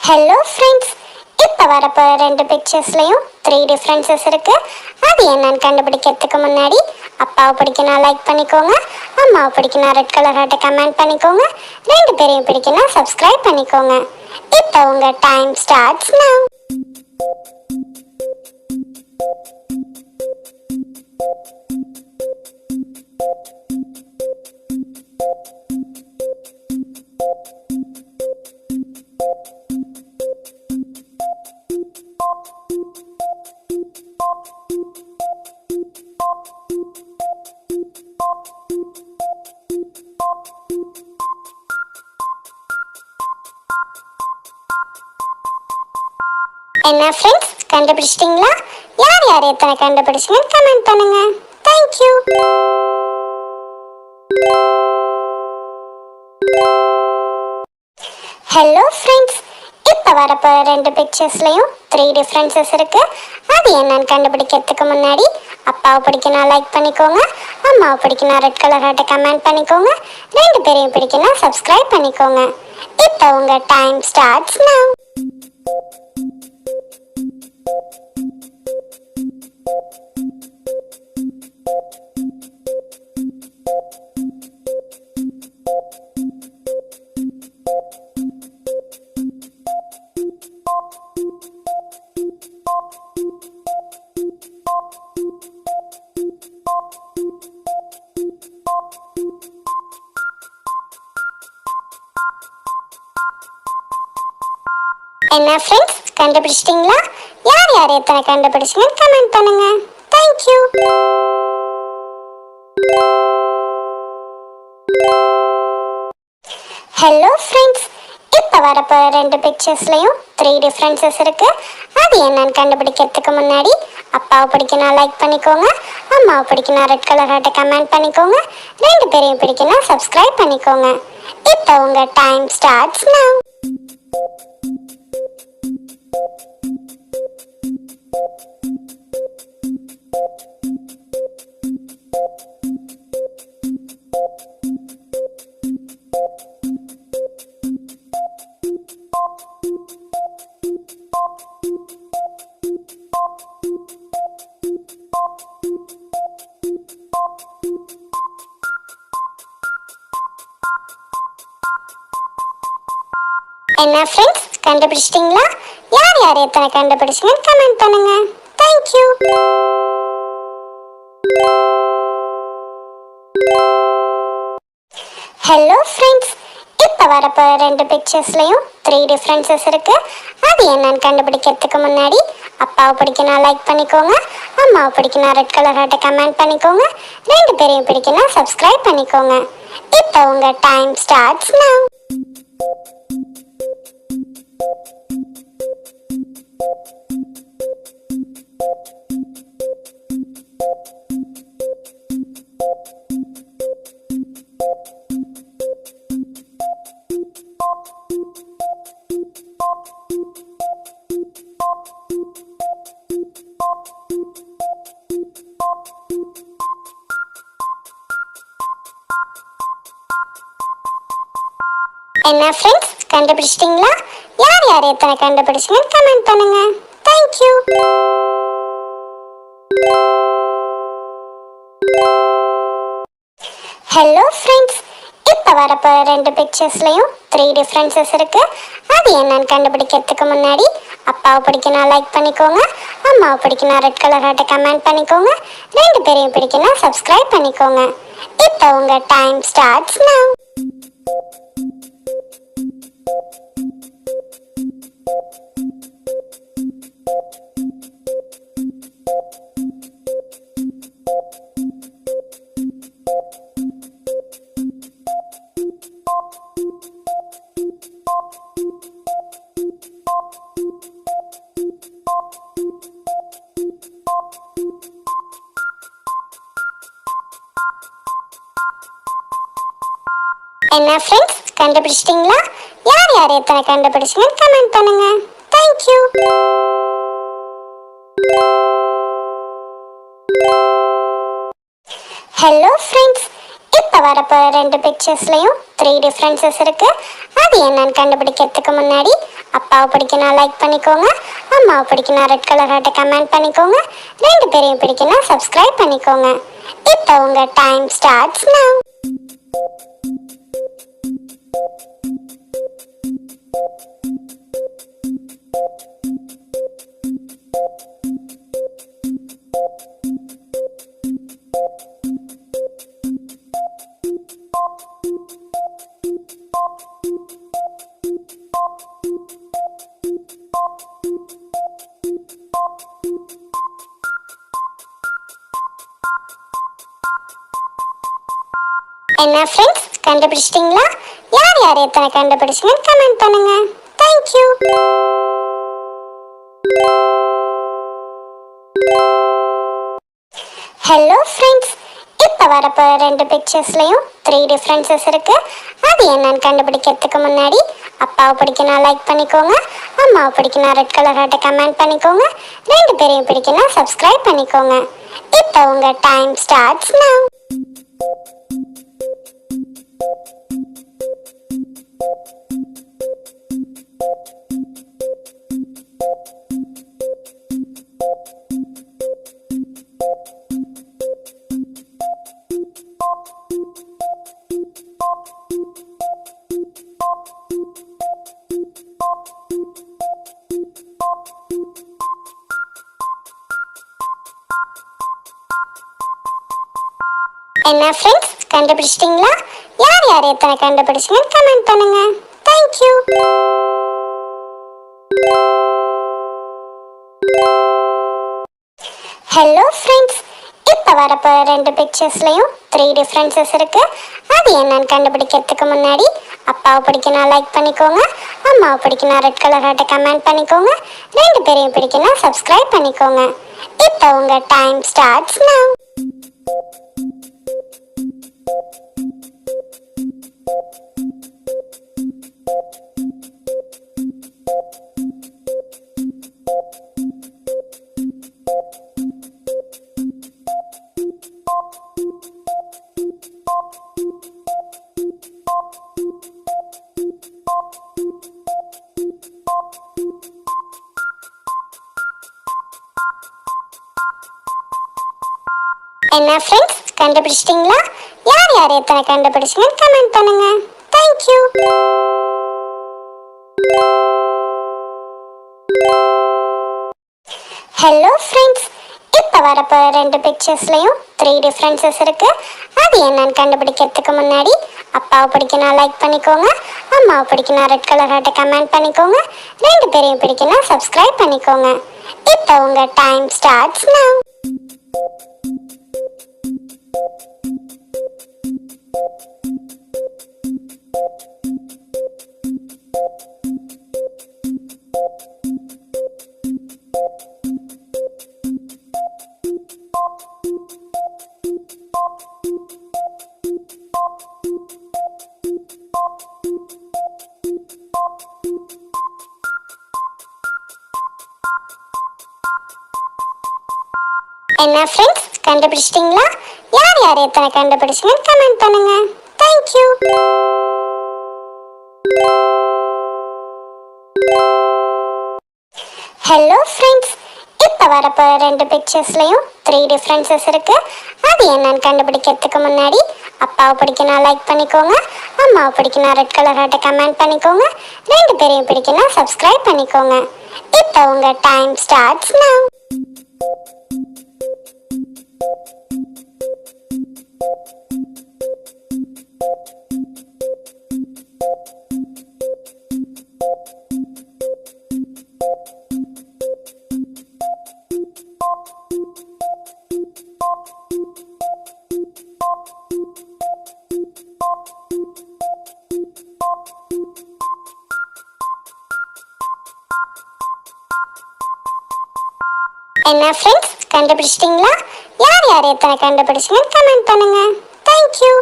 Hello friends, இப்போ வரப்போகிற ரெண்டு பிக்சர்ஸ்லையும் 3 டிஃப்ரென்சஸ் இருக்குது. அது என்னன்னு கண்டுபிடிக்கிறதுக்கு முன்னாடி அப்பாவை பிடிக்குன்னா லைக் பண்ணிக்கோங்க, அம்மாவை பிடிக்குன்னா ரெட் கலர் ஹார்ட்டை கமெண்ட் பண்ணிக்கோங்க, ரெண்டு பேரையும் பிடிக்குன்னா சப்ஸ்கிரைப் பண்ணிக்கோங்க. இப்போ உங்கள் டைம் ஸ்டார்ட்ஸ் நவ். என்ன ஃப்ரெண்ட்ஸ், கண்டுபிடிச்சிட்டிங்களா? யார் யார் எத்தனை கண்டுபிடிச்சிங்கன்னு கமெண்ட் பண்ணுங்க. தேங்க்யூ. ஹலோ ஃப்ரெண்ட்ஸ், இப்போ வரப்போகிற ரெண்டு பிக்சர்ஸ்லையும் 3 டிஃப்ரென்சஸ் இருக்குது. அது என்னன்னு கண்டுபிடிக்கிறதுக்கு முன்னாடி அப்பாவை பிடிக்குன்னா லைக் பண்ணிக்கோங்க, அம்மாவை பிடிக்குன்னா ரெட் கலர் ஹார்ட்டை கமெண்ட் பண்ணிக்கோங்க, ரெண்டு பேரையும் பிடிக்குன்னா சப்ஸ்கிரைப் பண்ணிக்கோங்க. இப்போ உங்கள் டைம் ஸ்டார்ட்ஸ் நவ். என்ன ஃப்ரெண்ட்ஸ், கண்டுபிடிச்சிட்டிங்களா? யார் யார் எத்தனை கண்டுபிடிச்சிங்கன்னு கமெண்ட் பண்ணுங்க. தேங்க்யூ. ஹலோ ஃப்ரெண்ட்ஸ், இப்போ வரப்போகிற ரெண்டு பிக்சர்ஸ்லையும் 3 டிஃப்ரென்சஸ் இருக்குது. அது என்னன்னு கண்டுபிடிக்கிறதுக்கு முன்னாடி அப்பாவை பிடிக்குன்னா லைக் பண்ணிக்கோங்க, அம்மாவை பிடிக்குன்னா ரெட் கலர் ஹார்ட்டை கமெண்ட் பண்ணிக்கோங்க, ரெண்டு பேரையும் பிடிக்குன்னா சப்ஸ்கிரைப் பண்ணிக்கோங்க. இப்போ உங்கள் டைம் ஸ்டார்ட்ஸ் நவ். என்ன ஃப்ரெண்ட்ஸ், கண்டுபிடிச்சிட்டிங்களா? யார் யார் எத்தனை கண்டுபிடிச்சிங்கன்னு கமெண்ட் பண்ணுங்க. தேங்க்யூ. ஹலோ ஃப்ரெண்ட்ஸ், இப்போ வரப்போகிற ரெண்டு பிக்சர்ஸ்லையும் 3 டிஃப்ரென்சஸ் இருக்குது. அது என்னன்னு கண்டுபிடிக்கிறதுக்கு முன்னாடி அப்பாவை பிடிக்குன்னா லைக் பண்ணிக்கோங்க, அம்மாவை பிடிக்குன்னா ரெட் கலர் ஹார்ட்டை கமெண்ட் பண்ணிக்கோங்க, ரெண்டு பேரையும் பிடிக்குன்னா சப்ஸ்கிரைப் பண்ணிக்கோங்க. இப்போ உங்கள் டைம் ஸ்டார்ட்ஸ் நவ். என்ன ஃப்ரெண்ட்ஸ், கண்டுபிடிச்சிட்டிங்களா? யார் யார் எத்தனை கண்டுபிடிச்சிங்கன்னு கமெண்ட் பண்ணுங்க. தேங்க்யூ. ஹலோ ஃப்ரெண்ட்ஸ், இப்போ வரப்போகிற ரெண்டு பிக்சர்ஸ்லையும் 3 டிஃப்ரென்சஸ் இருக்குது. அது என்னன்னு கண்டுபிடிக்கிறதுக்கு முன்னாடி அப்பாவை பிடிக்குன்னா லைக் பண்ணிக்கோங்க, அம்மாவை பிடிக்குன்னா ரெட் கலர் ஹார்ட்டை கமெண்ட் பண்ணிக்கோங்க, ரெண்டு பேரையும் பிடிக்குன்னா சப்ஸ்கிரைப் பண்ணிக்கோங்க. இப்போ உங்கள் டைம் ஸ்டார்ட்ஸ் நவ். என்ன ஃப்ரெண்ட்ஸ், கண்டுபிடிச்சிட்டிங்களா? யார் யார் எத்தனை கண்டுபிடிச்சிங்கன்னு கமெண்ட் பண்ணுங்க. தேங்க்யூ. ஹலோ ஃப்ரெண்ட்ஸ், இப்போ இப்போ வரப்போகிற ரெண்டு பிக்சர்ஸ்லையும் த்ரீ டிஃப்ரென்சஸ் இருக்குது. அது என்னன்னு கண்டுபிடிக்கிறதுக்கு முன்னாடி அப்பாவை பிடிக்குன்னா லைக் பண்ணிக்கோங்க, அம்மாவை பிடிக்குன்னா ரெட் கலர் ஹார்ட்டை கமெண்ட் பண்ணிக்கோங்க, ரெண்டு பேரையும் பிடிக்குன்னா சப்ஸ்கிரைப் பண்ணிக்கோங்க. இப்போ உங்கள் டைம் ஸ்டார்ட்ஸ் now. என்ன ஃப்ரெண்ட்ஸ், கண்டுபிடிச்சிட்டிங்களா? யார் யார் எத்தனை கண்டுபிடிச்சிங்கன்னு கமெண்ட் பண்ணுங்க. தேங்க்யூ. ஹலோ ஃப்ரெண்ட்ஸ், இப்போ வரப்போகிற ரெண்டு பிக்சர்ஸ்லையும் த்ரீ டிஃப்ரென்சஸ் இருக்குது. அது என்னன்னு கண்டுபிடிக்கிறதுக்கு முன்னாடி அப்பாவை பிடிக்குன்னா லைக் பண்ணிக்கோங்க, அம்மாவை பிடிக்குன்னா ரெட் கலர் ஹார்ட்டை கமெண்ட் பண்ணிக்கோங்க, ரெண்டு பேரையும் பிடிக்குன்னா சப்ஸ்கிரைப் பண்ணிக்கோங்க. இப்போ உங்கள் டைம் ஸ்டார்ட்ஸ் now. என்ன ஃப்ரெண்ட்ஸ், கண்டுபிடிச்சிட்டிங்களா? யார் யார் எத்தனை கண்டுபிடிச்சிங்கன்னு கமெண்ட் பண்ணுங்க. தேங்க்யூ. ஹலோ ஃப்ரெண்ட்ஸ், இப்போ வரப்போகிற ரெண்டு பிக்சர்ஸ்லையும் த்ரீ டிஃப்ரென்சஸ் இருக்குது. அது என்னன்னு கண்டுபிடிக்கிறதுக்கு முன்னாடி அப்பாவை பிடிக்குன்னா லைக் பண்ணிக்கோங்க, அம்மாவை பிடிக்குன்னா ரெட் கலர் ஹார்ட்டை கமெண்ட் பண்ணிக்கோங்க, ரெண்டு பேரையும் பிடிக்குன்னா சப்ஸ்கிரைப் பண்ணிக்கோங்க. இப்போ உங்கள் டைம் ஸ்டார்ட்ஸ் now. என்ன ஃப்ரெண்ட்ஸ், கண்டுபிடிச்சிட்டிங்களா? யார் யார் எத்தனை கண்டுபிடிச்சிங்கன்னு கமெண்ட் பண்ணுங்க. தேங்க்யூ. ஹலோ ஃப்ரெண்ட்ஸ், இப்போ வரப்போகிற ரெண்டு பிக்சர்ஸ்லையும் த்ரீ டிஃப்ரென்சஸ் இருக்குது. அது என்னன்னு கண்டுபிடிக்கிறதுக்கு முன்னாடி அப்பாவை பிடிக்குன்னா லைக் பண்ணிக்கோங்க, அம்மாவை பிடிக்குன்னா ரெட் கலர் ஹார்ட்டை கமெண்ட் பண்ணிக்கோங்க, ரெண்டு பேரையும் பிடிக்குன்னா சப்ஸ்கிரைப் பண்ணிக்கோங்க. இப்போ உங்கள் டைம் ஸ்டார்ட்ஸ் now. என்ன ஃப்ரெண்ட்ஸ், கண்டுபிடிச்சிட்டிங்களா? யார் யார் எத்தனை கண்டுபிடிச்சிங்கன்னு கமெண்ட் பண்ணுங்க. தேங்க்யூ. ஹலோ ஃப்ரெண்ட்ஸ், இப்போ வரப்போகிற ரெண்டு பிக்சர்ஸ்லையும் த்ரீ டிஃப்ரென்சஸ் இருக்குது. அது என்னன்னு கண்டுபிடிக்கிறதுக்கு முன்னாடி அப்பாவை பிடிக்குன்னா லைக் பண்ணிக்கோங்க, அம்மாவை பிடிக்குன்னா ரெட் கலர் ஹார்ட்டை கமெண்ட் பண்ணிக்கோங்க, ரெண்டு பேரையும் பிடிக்குன்னா சப்ஸ்கிரைப் பண்ணிக்கோங்க. இப்போ உங்கள் டைம் ஸ்டார்ட்ஸ் now. என்ன ஃப்ரெண்ட்ஸ், கண்டுபிடிச்சிட்டிங்களா? யார் யார் எத்தனை கண்டுபிடிச்சிங்கன்னு கமெண்ட் பண்ணுங்க. தேங்க்யூ.